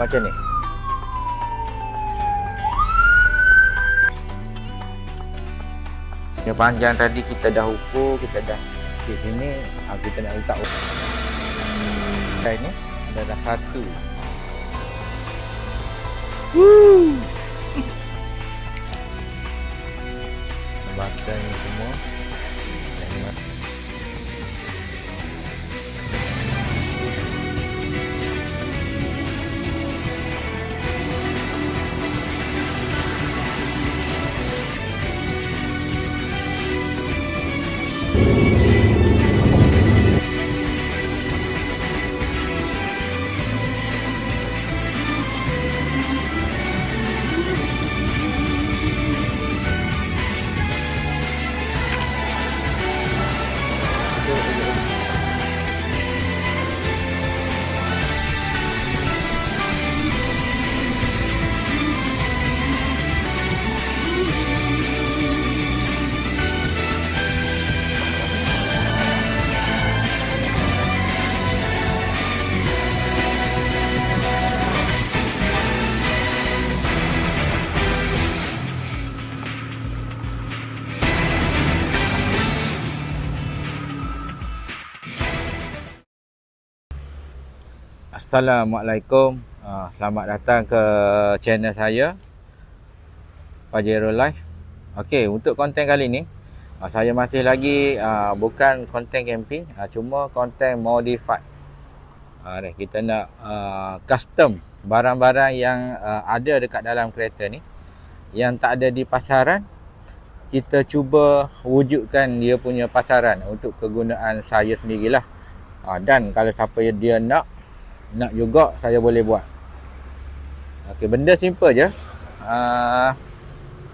Macam ni. Yang panjang tadi kita dah ukur, kita dah di sini kita nak letak ini dah satu. Bakar ni semua. Assalamualaikum. Selamat datang ke channel saya, Pajero Life. Okey, untuk konten kali ni saya masih lagi bukan konten camping, cuma konten modified. Kita nak custom barang-barang yang ada dekat dalam kereta ni yang tak ada di pasaran. Kita cuba wujudkan dia punya pasaran untuk kegunaan saya sendirilah. Dan kalau siapa dia nak juga, saya boleh buat. Okey, benda simple je.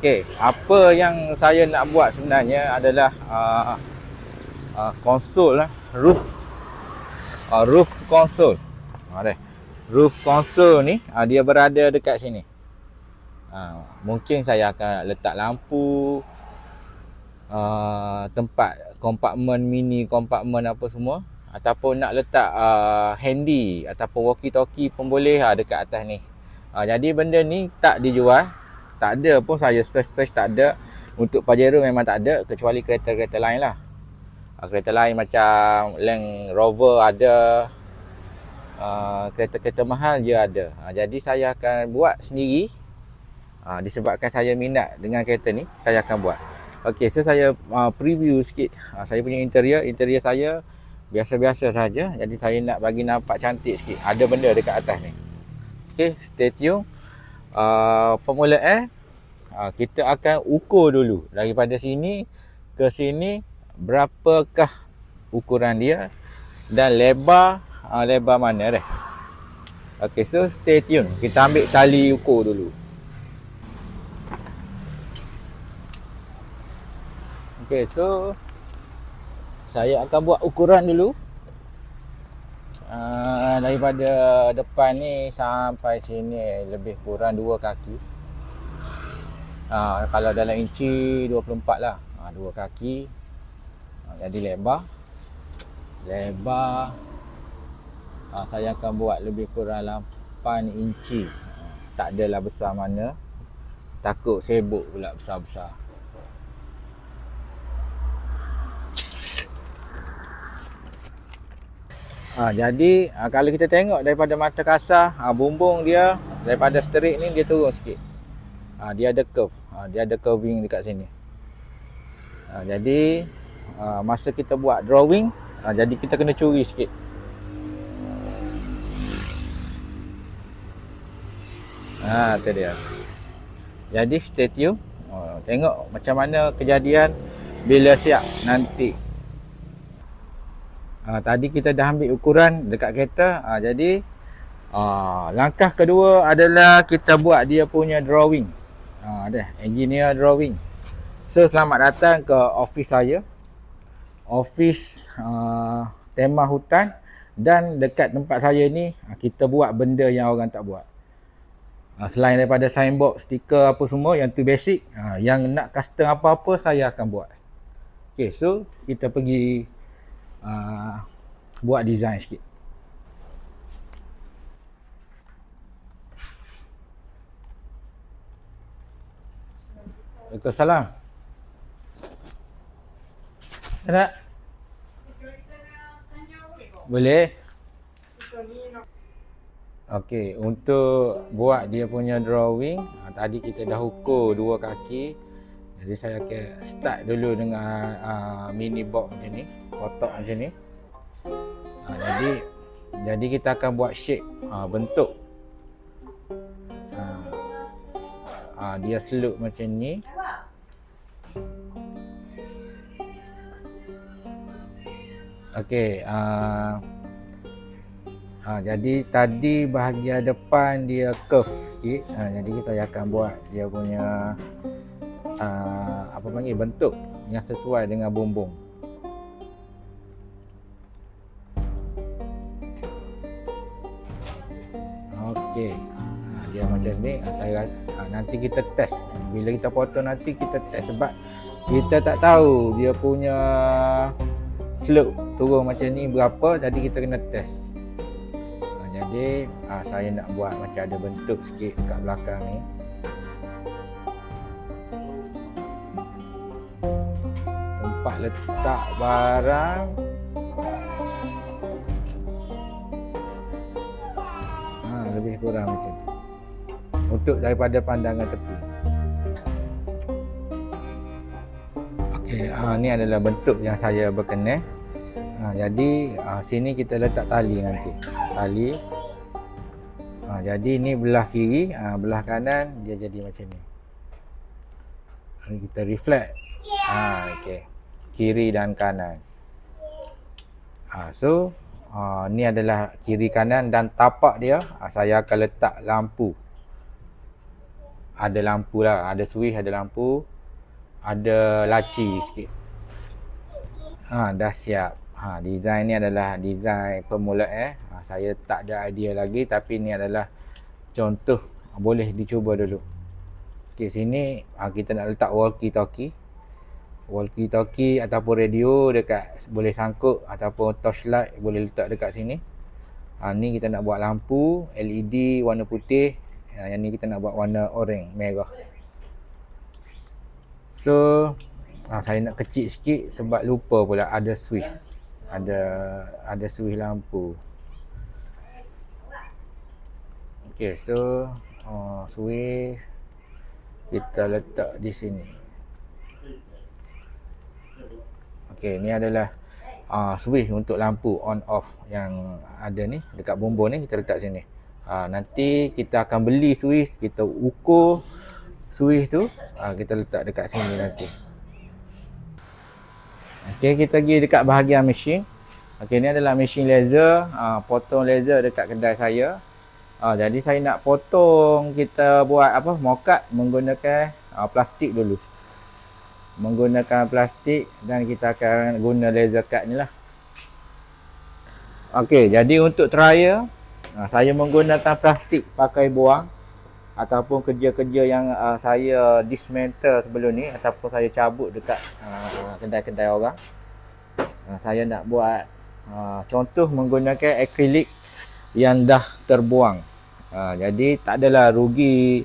Okey, apa yang saya nak buat sebenarnya adalah konsol lah, roof console. Roof console ni dia berada dekat sini. Mungkin saya akan letak lampu, tempat kompartmen mini, kompartmen apa semua, ataupun nak letak handy ataupun walkie-talkie pun boleh dekat atas ni. Jadi benda ni tak dijual, tak ada pun, saya search tak ada. Untuk Pajero memang tak ada, kecuali kereta-kereta lain lah. Kereta lain macam Land Rover ada, kereta-kereta mahal dia ada. Jadi saya akan buat sendiri. Disebabkan saya minat dengan kereta ni, saya akan buat. Okey, so saya preview sikit saya punya interior saya biasa-biasa saja. Jadi saya nak bagi nampak cantik sikit. Ada benda dekat atas ni. Okey, stay tune. Permulaan kita akan ukur dulu daripada sini ke sini berapakah ukuran dia dan lebar mana dah. Okey, so stay tune. Kita ambil tali ukur dulu. Okey, so saya akan buat ukuran dulu. Daripada depan ni sampai sini lebih kurang 2 kaki. Kalau dalam inci 24 lah. 2 kaki. Jadi lebar saya akan buat lebih kurang 8 inci. Tak adalah besar mana, takut sibuk pula besar-besar. Jadi kalau kita tengok daripada mata kasar, bumbung dia daripada straight ni dia turun sikit. Dia ada curve, dia ada curving dekat sini. Jadi masa kita buat drawing, jadi kita kena curi sikit. Tu dia. Jadi stay tune. Tengok macam mana kejadian bila siap nanti. Tadi kita dah ambil ukuran dekat kereta. Jadi langkah kedua adalah kita buat dia punya drawing. Engineer drawing. So selamat datang ke office saya. Office tema hutan. Dan dekat tempat saya ni kita buat benda yang orang tak buat. Selain daripada signboard, stiker apa semua, yang tu basic. Yang nak custom apa-apa saya akan buat. Okay, so kita pergi buat design sikit. Waalaikumsalam. Nak? Boleh? Okey, untuk buat dia punya drawing, tadi kita dah ukur dua kaki. Jadi saya akan start dulu dengan mini box macam ni, kotak macam ni. Jadi kita akan buat shape, bentuk. Dia slope macam ni. Okey, jadi tadi bahagian depan dia curve sikit. Jadi kita akan buat dia punya apa panggil, bentuk yang sesuai dengan bumbung. Okey, dia macam ni. Nanti kita test. Bila kita potong nanti kita test, sebab kita tak tahu dia punya slope turun macam ni berapa, jadi kita kena test. Jadi saya nak buat macam ada bentuk sikit kat belakang ni. Tempat letak barang. Lebih kurang macam tu. Untuk daripada pandangan tepi. Okey, ni adalah bentuk yang saya berkenan. Jadi sini kita letak tali nanti. Tali. Jadi ni belah kiri, belah kanan dia jadi macam ni. Ni kita reflect. Okey. Kiri dan kanan. Ni adalah kiri kanan, dan tapak dia saya akan letak lampu. Ada lampu lah, ada switch, ada lampu, ada laci sikit. Dah siap. Design ni adalah design permulaan. Saya tak ada idea lagi, tapi ni adalah contoh, boleh dicuba dulu. Okey, sini kita nak letak walkie-talkie ataupun radio dekat, boleh sangkut, ataupun torchlight boleh letak dekat sini. Ni kita nak buat lampu LED warna putih. Yang ni kita nak buat warna oranye, merah. So saya nak kecil sikit sebab lupa pula ada switch. Ada switch lampu. Okey, so switch kita letak di sini. Okey, ni adalah switch untuk lampu on off yang ada ni dekat bumbung ni, kita letak sini. Nanti kita akan beli switch, kita ukur switch tu, kita letak dekat sini nanti. Okey, kita pergi dekat bahagian mesin. Okey, ni adalah mesin laser, potong laser dekat kedai saya. Jadi saya nak potong, kita buat mock-up menggunakan plastik dulu. Menggunakan plastik, dan kita akan guna laser cut ni lah. Okey, jadi untuk trial, saya menggunakan plastik pakai buang, ataupun kerja-kerja yang saya dismantle sebelum ni, ataupun saya cabut dekat kedai-kedai orang. Saya nak buat contoh menggunakan akrilik yang dah terbuang. Jadi tak adalah rugi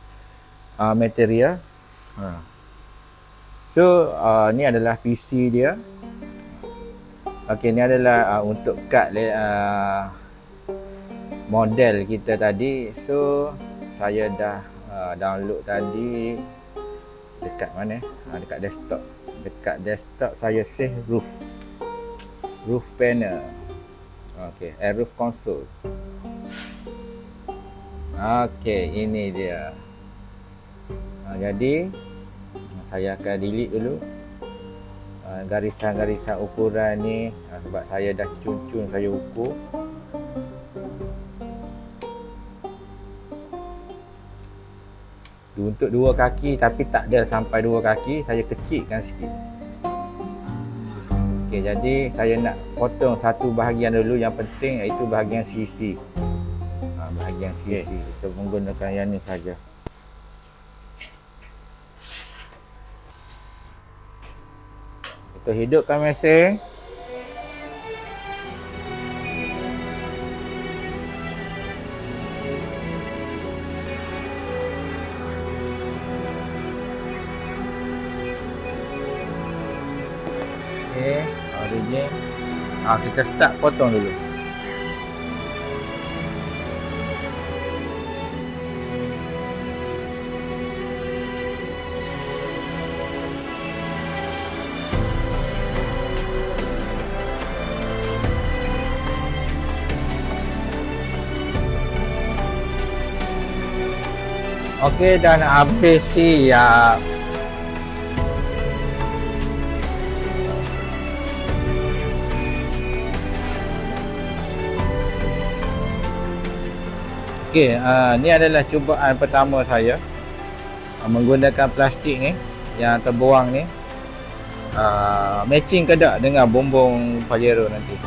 material. So ni adalah PC dia. Okey, ni adalah untuk cut model kita tadi. So saya dah download tadi dekat mana? Dekat desktop. Dekat desktop saya save roof panel. Okey, roof console. Okey, ini dia. Jadi saya akan delete dulu garisan-garisan ukuran ni, sebab saya dah cun-cun, saya ukur. Untuk dua kaki, tapi tak ada sampai dua kaki, saya kecilkan sikit. Okey, jadi saya nak potong satu bahagian dulu yang penting, iaitu bahagian sisi. Bahagian sisi, kita menggunakan yang ni saja. Kita hidupkan mesin. Okey, origin. Kita start potong dulu. Okey, dah nak habis siap. Okey, ni adalah cubaan pertama saya menggunakan plastik ni yang terbuang ni. Matching ke tak dengan bumbung Pajero nanti?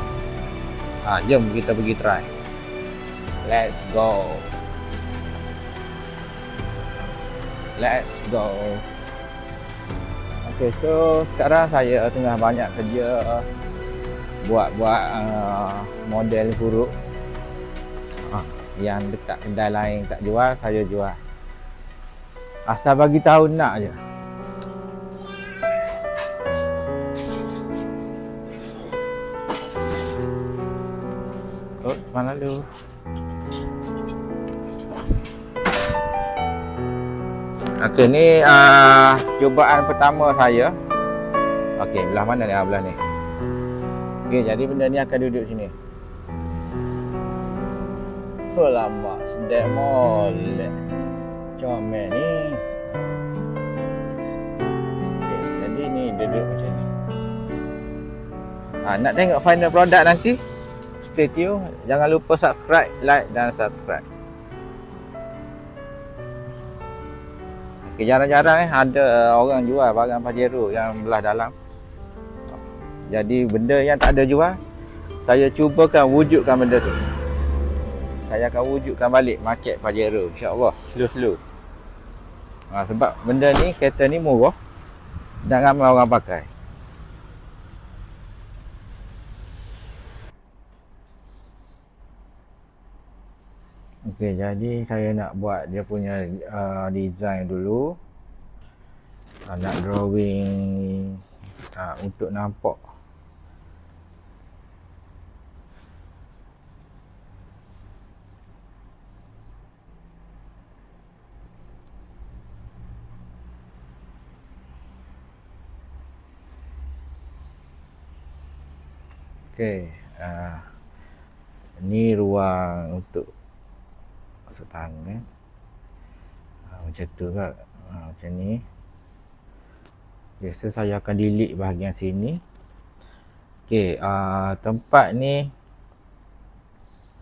Jom kita pergi try. Let's go. Let's go. Okay, so sekarang saya tengah banyak kerja buat model huruf yang dekat kedai lain tak jual, saya jual. Asal bagi tahu nak je. Mana dulu? Okey, ni cubaan pertama saya. Okey, belah mana ni? Belah ni. Okey, jadi benda ni akan duduk sini. Oh lama, sedap molek. Comel ni. Okey, jadi ni duduk macam ni. Nak tengok final product nanti? Stay tune. Jangan lupa subscribe, like dan subscribe. Okay, jarang-jarang ada orang jual barang Pajero yang belah dalam. Jadi benda yang tak ada jual, saya cubakan wujudkan benda tu. Saya akan wujudkan balik market Pajero, insya-Allah, slow-slow. Sebab benda ni, kereta ni murah dan ramai orang pakai. Okey, jadi saya nak buat dia punya design dulu. Nak drawing untuk nampak. Okey, ni ruang untuk tangan. Macam tu kan. Macam ni. Biasa saya akan delete bahagian sini. Okey, tempat ni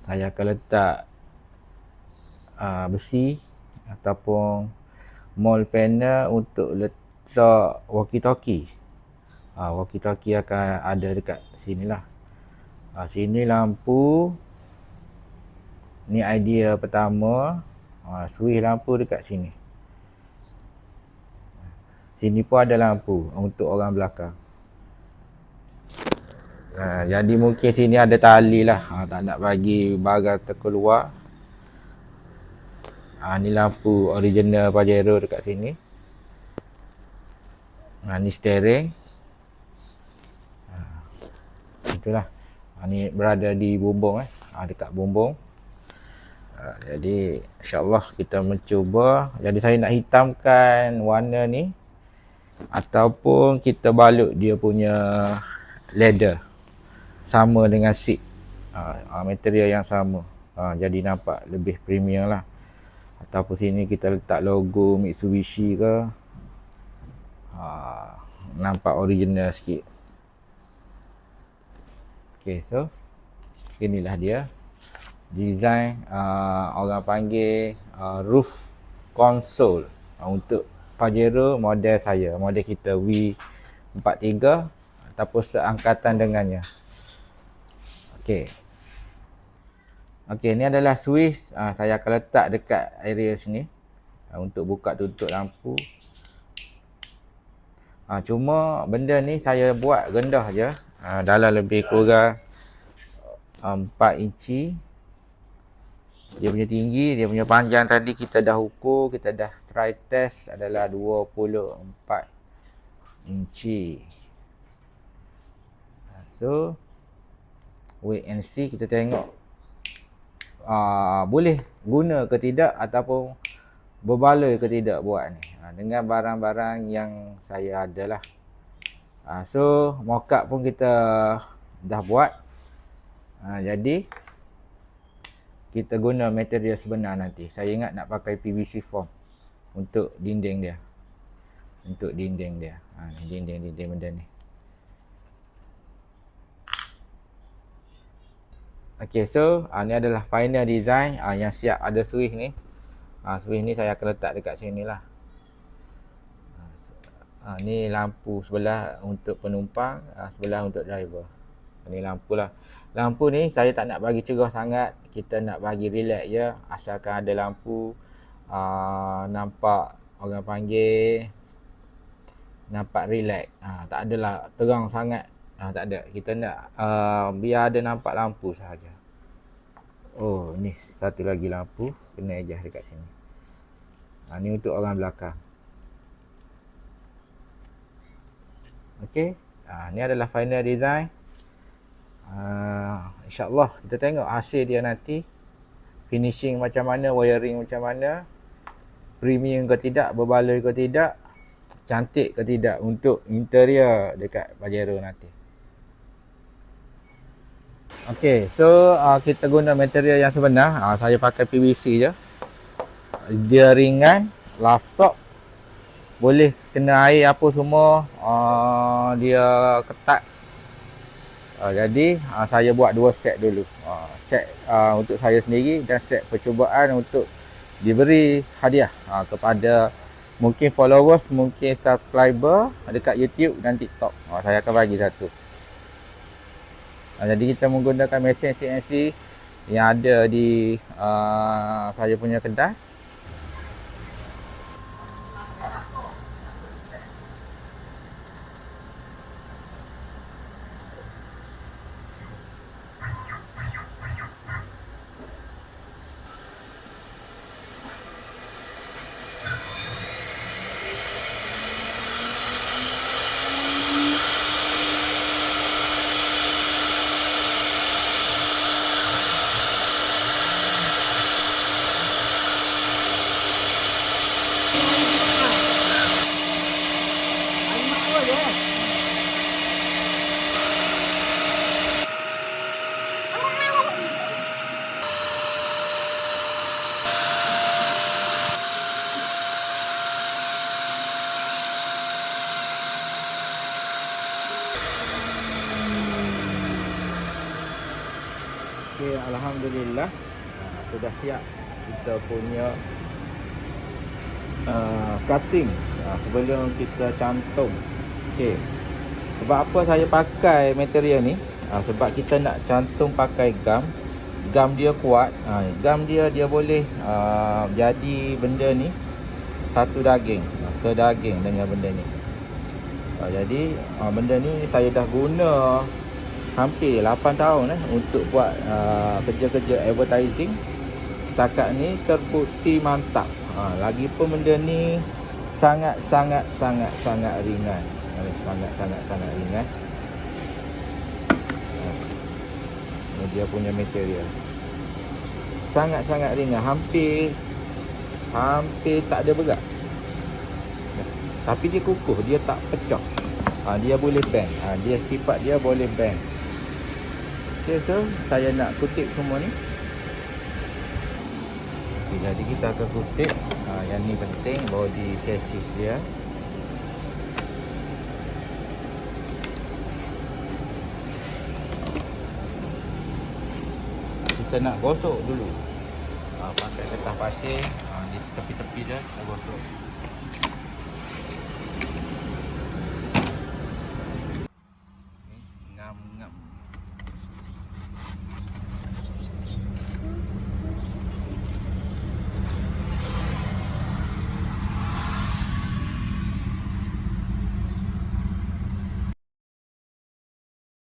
saya akan letak besi ataupun mall panel untuk letak walkie-talkie. Walkie-talkie akan ada dekat sinilah. Sini lampu. Ni idea pertama. Switch lampu dekat sini. Sini pun ada lampu untuk orang belakang. Jadi mungkin sini ada tali lah. Tak nak bagi barang terkeluar. Ni lampu original Pajero dekat sini. Ni steering. Itulah. Ni berada di bumbung dekat bumbung. Jadi insya-Allah kita mencuba. Jadi saya nak hitamkan warna ni ataupun kita balut dia punya leather sama dengan seat. Material yang sama. Jadi nampak lebih premium lah. Ataupun sini kita letak logo Mitsubishi ke. Nampak original sikit. Okay, so inilah dia design orang panggil roof console untuk Pajero model saya, model kita V43 ataupun seangkatan dengannya. Okey, ni adalah switch. Saya akan letak dekat area sini untuk buka tutup lampu. Cuma benda ni saya buat rendah je, dalam lebih kurang 4 inci. Dia punya tinggi, dia punya panjang tadi kita dah ukur, kita dah try test adalah 24 inci. So wait and see, kita tengok boleh guna ke tidak ataupun berbaloi ke tidak buat ni dengan barang-barang yang saya ada lah. So mockup pun kita dah buat. Jadi kita guna material sebenar nanti. Saya ingat nak pakai PVC foam untuk dinding dia. Untuk dinding dia. Ni dinding-dinding benda ni. Okay, so ni adalah final design yang siap ada switch ni. Switch ni saya akan letak dekat sini lah. Ni lampu sebelah untuk penumpang, sebelah untuk driver. Ni lampu lah. Lampu ni saya tak nak bagi cerah sangat. Kita nak bagi relax je. Asalkan ada lampu, nampak orang panggil, nampak relax. Tak adalah terang sangat. Tak ada. Kita nak biar ada nampak lampu sahaja. Oh, ni satu lagi lampu. Kena adjust dekat sini. Ni untuk orang belakang. Okay. Ni adalah final design. InsyaAllah kita tengok hasil dia nanti. Finishing macam mana, wiring macam mana, premium ke tidak, berbaloi ke tidak, cantik ke tidak untuk interior dekat Pajero nanti. Okay, so kita guna material yang sebenar. Saya pakai PVC je. Dia ringan, lasok, boleh kena air apa semua, dia ketat. Jadi saya buat 2 set dulu. Set untuk saya sendiri dan set percubaan untuk diberi hadiah kepada mungkin followers, mungkin subscriber dekat YouTube dan TikTok. Saya akan bagi satu. Jadi kita menggunakan mesin CNC yang ada di saya punya kedai. Okay, alhamdulillah sudah siap kita punya cutting sebelum kita cantum. Okay, sebab apa saya pakai material ni? Sebab kita nak cantum pakai gam. Gam dia kuat. Gam dia boleh jadi benda ni satu daging, sedaging dengan benda ni. Jadi benda ni saya dah guna hampir 8 tahun untuk buat kerja-kerja advertising. Setakat ni terbukti mantap. Lagipun benda ni sangat ringan. Sangat ringan. Ini dia punya material. Sangat ringan, hampir tak ada berat. Tapi dia kukuh, dia tak pecah. Dia boleh bend. Dia sifat dia boleh bend. Okay, so saya nak kutip semua ni. Okay, jadi kita akan kutip. Yang ni penting, body chassis dia. Kita nak gosok dulu. Pakai kertas pasir, di tepi-tepi dia kita gosok. Ngam.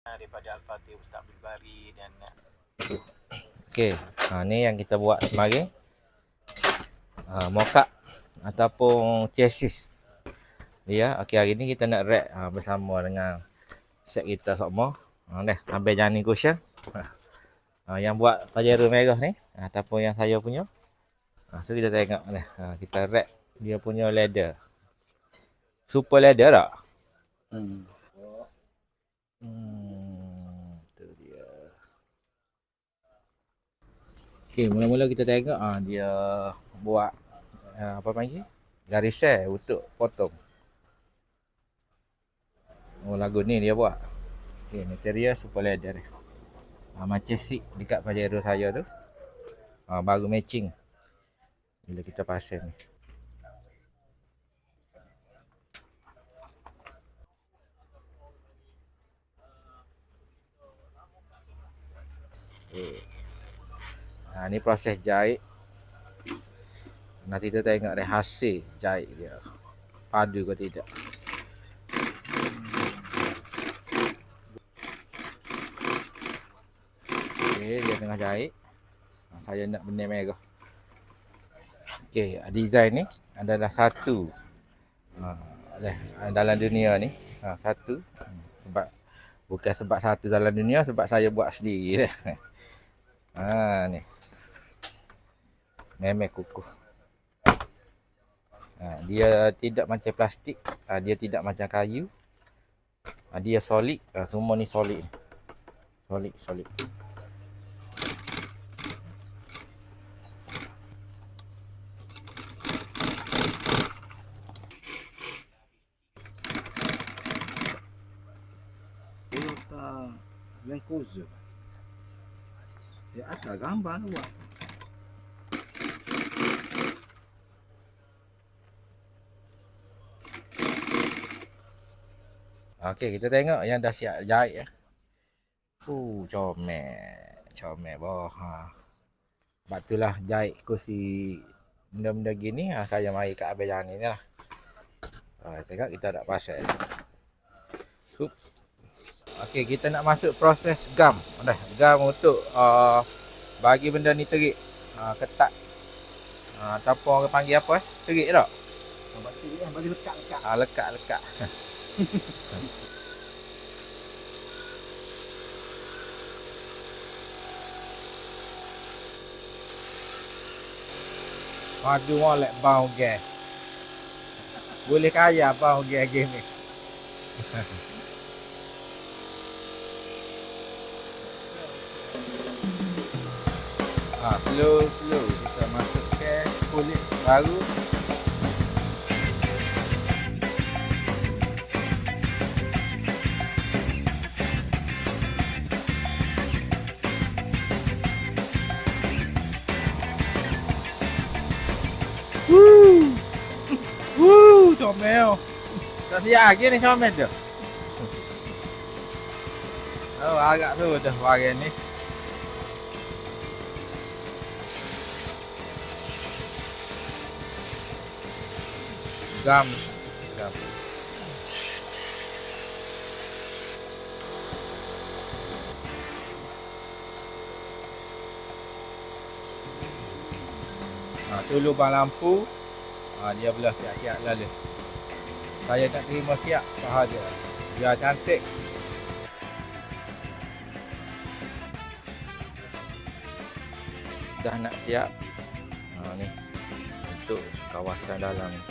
Daripada Al-Fatih Ustaz Abdul Bari dan Okey, ni yang kita buat kemarin. Mockup ataupun chassis. Ya, okey, hari ni kita nak wrap bersama dengan set kita semua. Dah, ambil Jani cushion. Yang buat Pajero merah ni ataupun yang saya punya. So kita tengok ni. Kita wrap dia punya leather. Super leather tak? Tu dia. Okey, mula-mula kita tengok dia buat apa panggil? Garis sel untuk potong. Lagu ni dia buat. Okey, material super leather ni. Macam seat dekat Pajero saya tu. Baru matching bila kita pasang ni. Ni proses jahit. Nanti kita tengok dia hasil jahit dia. Padu ke tidak. Okey, dia tengah jahit. Saya nak benda merah. Okey, design ni adalah satu dalam dunia ni. Satu. Bukan sebab satu dalam dunia, sebab saya buat sendiri. Ni. Memang kukuh. Dia tidak macam plastik, dia tidak macam kayu. Dia solid, semua ni solid. Solid. Land Cruiser. Dia atas gambar tu buat. Okey, kita tengok yang dah siap jahit ya. Comel boh. Sebab itulah jahit kursi benda-benda gini saya mari kat Abang Jani ni lah. Tengok kita nak pasal. Okey, kita nak masuk proses gam. Gam untuk bagi benda ni terik. Ketat. Ataupun orang panggil apa terik tak? Bagi lekat-lekat. Lekat. Madu molek bau gas. Boleh kaya bau gas ni. Slow kita masukkan kulit baru. Comel. Tak siap lagi ni comel tu. Agak tu dah bagian ni. Gam. Tu lubang lampu. Dia belah siap-siap lalu. Saya tak terima siap sahaja. Biar cantik. Dah nak siap. Ni untuk kawasan dalam ni.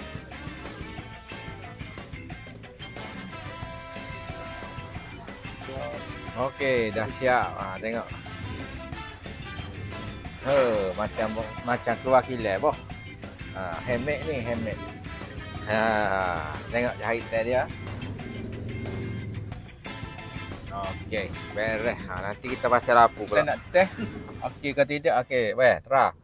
Okey, dah siap. Tengok. Macam keluar kilat boh. Handmade ni, handmade. Tengok jahitan dia. Okey, beres. Nanti kita pasal lampu pula. Kita nak test. Okey ke tidak? Okey, weh, terah.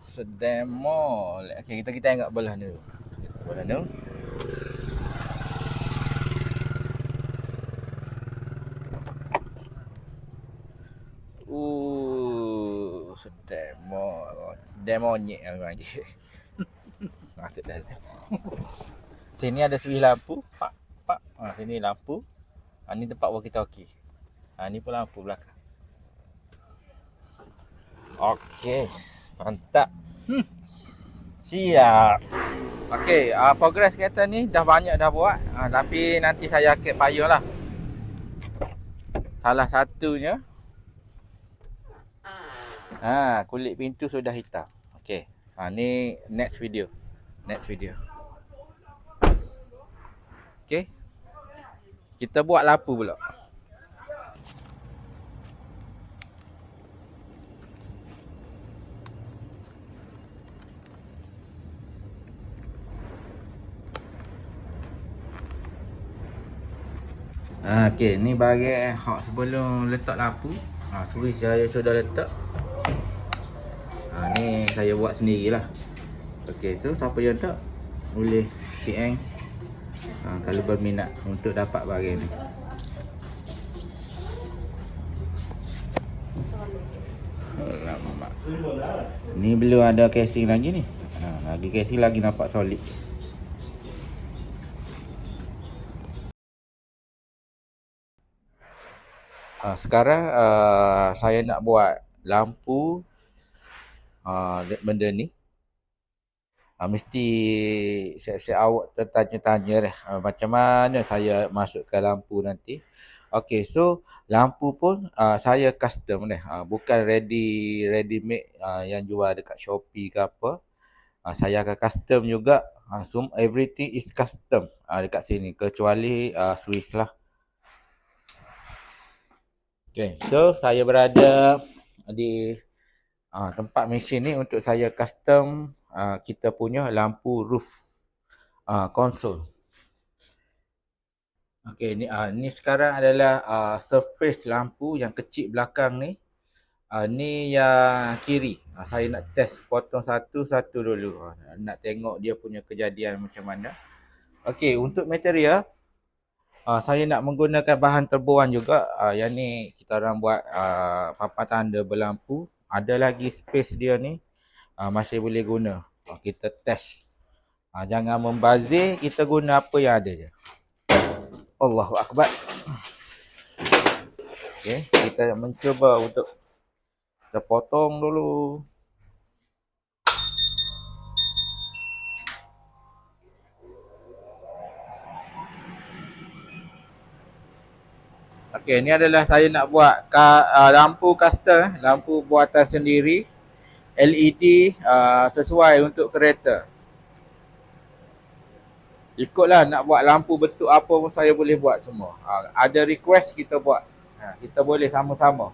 Sedemol. Okey, kita tengok belah ni. Belah ni. Demonyek yang lagi. Masuk dalam. Sini ada switch lampu. Pak. Sini lampu. Ni tempat walkie-talkie. Ni pun lampu belakang. Okey. Mantap. Siap. Okey, progress kereta ni dah banyak dah buat. Tapi nanti saya akid payung lah. Salah satunya kulit pintu sudah hitam. Okey. Ni next video. Okey. Kita buat lampu pula. Okey, ni bahagian hak sebelum letak lampu. Switch saya sudah letak. Ni saya buat sendirilah. Okey, so siapa yang tak boleh PM kalau berminat untuk dapat bahagian ni. Alamak. Ni belum ada casing lagi ni. Lagi casing lagi nampak solid. Sekarang saya nak buat lampu benda ni. Mesti siap-siap awak tertanya-tanya dah macam mana saya masukkan lampu nanti. Okey, so lampu pun saya custom dah. Bukan ready made yang jual dekat Shopee ke apa. Saya akan custom juga. Everything is custom dekat sini kecuali switch lah. Okay, so saya berada di tempat mesin ni untuk saya custom kita punya lampu roof konsol. Okay, ni sekarang adalah surface lampu yang kecil belakang ni. Ni yang kiri. Saya nak test potong satu-satu dulu. Nak tengok dia punya kejadian macam mana. Okay, untuk material saya nak menggunakan bahan terbuan juga. Yang ni kita orang buat papan tanda berlampu. Ada lagi space dia ni masih boleh guna. Kita test. Jangan membazir, kita guna apa yang ada je. Allahu Akbar. Okay, kita mencuba untuk kita potong dulu. Okey, ni adalah saya nak buat lampu custom, lampu buatan sendiri, LED sesuai untuk kereta. Ikutlah nak buat lampu bentuk apa pun saya boleh buat semua. Ada request kita buat. Kita boleh sama-sama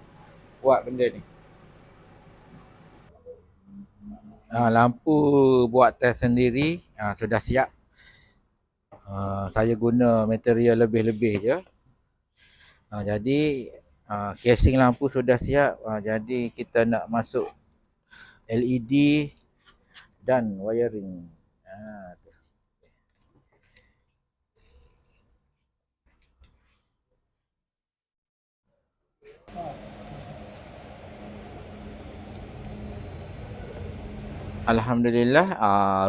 buat benda ni. Lampu buatan sendiri sudah siap. Saya guna material lebih-lebih je. Jadi casing lampu sudah siap. Jadi kita nak masuk LED dan wiring. Alhamdulillah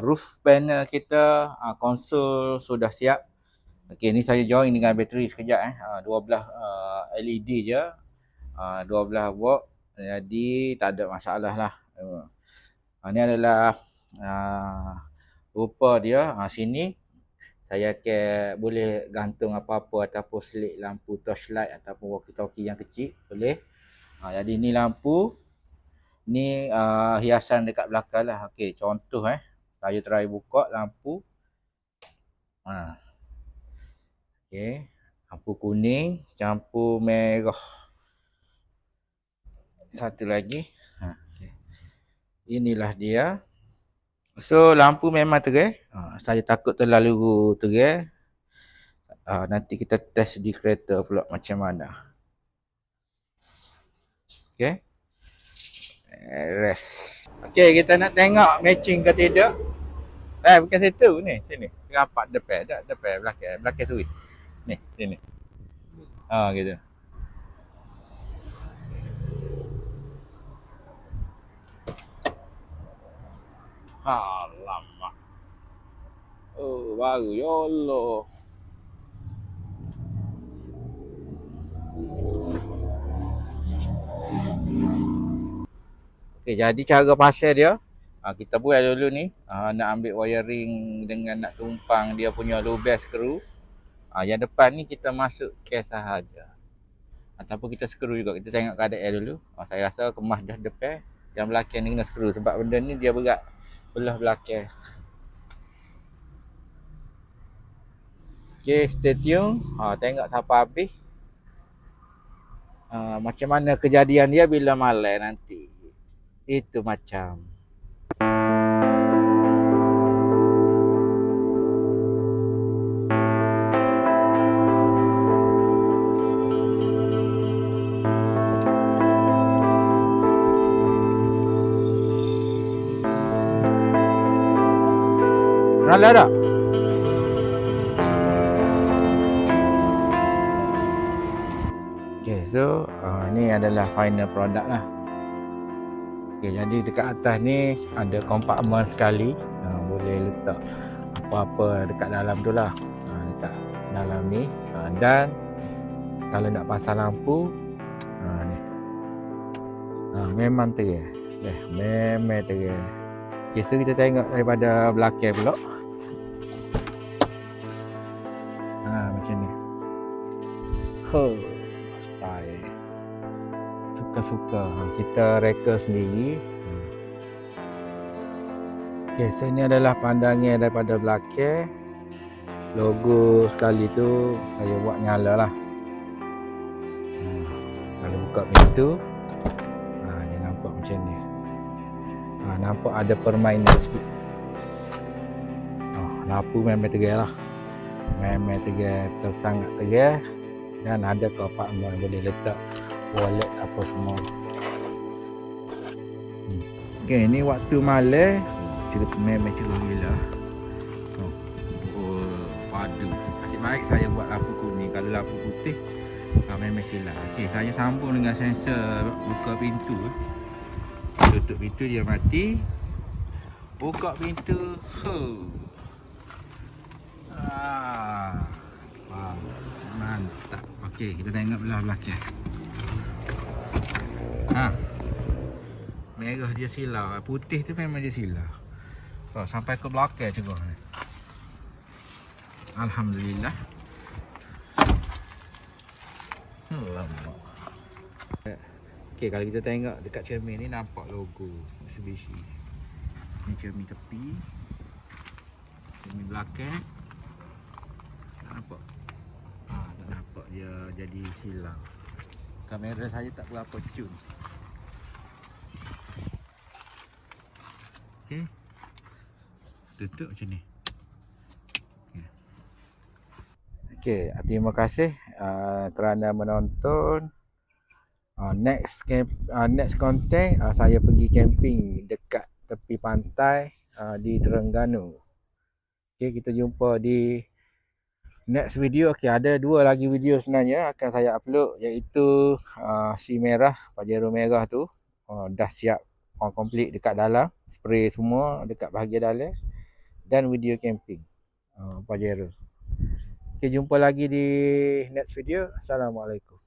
roof panel kita konsol sudah siap. Okey, ni saya join dengan bateri sekejap 12 LED je. 12 volt. Jadi tak ada masalah lah. Ni adalah rupa dia. Sini saya boleh gantung apa-apa ataupun selit lampu torchlight ataupun walkie-talkie yang kecil boleh. Jadi ni lampu. Ni hiasan dekat belakang lah. Okey, contoh saya try buka lampu. Okey, lampu kuning campur merah. Satu lagi. Okay. Inilah dia. So lampu memang terang. Saya takut terlalu terang. Nanti kita test di kereta pula macam mana. Okey. Rest. Okey, kita nak tengok matching ke tidak. Bukan situ ni, sini. Nampak depan, depan belakang switch. Ni, sini. Gitu. Alamak. Baru ya Allah. Okey, jadi cara pasal dia Kita buat dulu ni, nak ambil wiring dengan nak tumpang dia punya low base screw. Yang depan ni kita masuk case sahaja. Ataupun kita screw juga, kita tengok keadaan dulu. Saya rasa kemas dah depan, yang belakang ni kena screw sebab benda ni dia berat belah belakang. Okay, stay tune. Tengok sampai habis. Macam mana kejadian dia bila malam nanti. Itu macam. Rala tak? Okay, so ni adalah final product lah. Okay, jadi dekat atas ni ada kompartmen sekali. Boleh letak apa-apa dekat dalam tu lah. Dekat dalam ni. Dan kalau nak pasang lampu, ni. Memang terang. Memang terang. Okay, so kita tengok daripada belakang pula. Macam ni. Style. Suka-suka. Kita reka sendiri. Okay, so ni adalah pandangan daripada belakang. Logo sekali tu saya buat nyala lah. Kalau buka pintu, dia nampak macam ni. Nampak ada permainan sikit. Lampu memang terang lah. Memang terang, tersangat terang. Dan ada kompartmen boleh letak wallet apa semua. Okay, ni waktu malam. Cerita memang cerah gila. Padu. Asyik baik saya buat lampu kuning. Kalau lampu putih, memang silap. Okay, saya sambung dengan sensor buka pintu. Tutup pintu dia mati. Buka pintu. Mantap. Okey, kita tengok belah belakang. Merah dia silau. Putih tu memang dia silau. Sampai ke belakang juga. Alhamdulillah. Okey, kalau kita tengok dekat cermin ni nampak logo Mitsubishi. Ni cermin tepi. Cermin belakang. Nampak? Tak nampak dia jadi silau. Kamera saya tak berapa cun. Okey. Tutup macam ni. Okey, terima kasih kerana menonton. Next content saya pergi camping dekat tepi pantai di Terengganu. Okey, kita jumpa di next video. Okey, ada dua lagi video sebenarnya akan saya upload, iaitu si merah, Pajero merah tu dah siap complete dekat dalam, spray semua dekat bahagian dalam, dan video camping Pajero. Okey, jumpa lagi di next video. Assalamualaikum.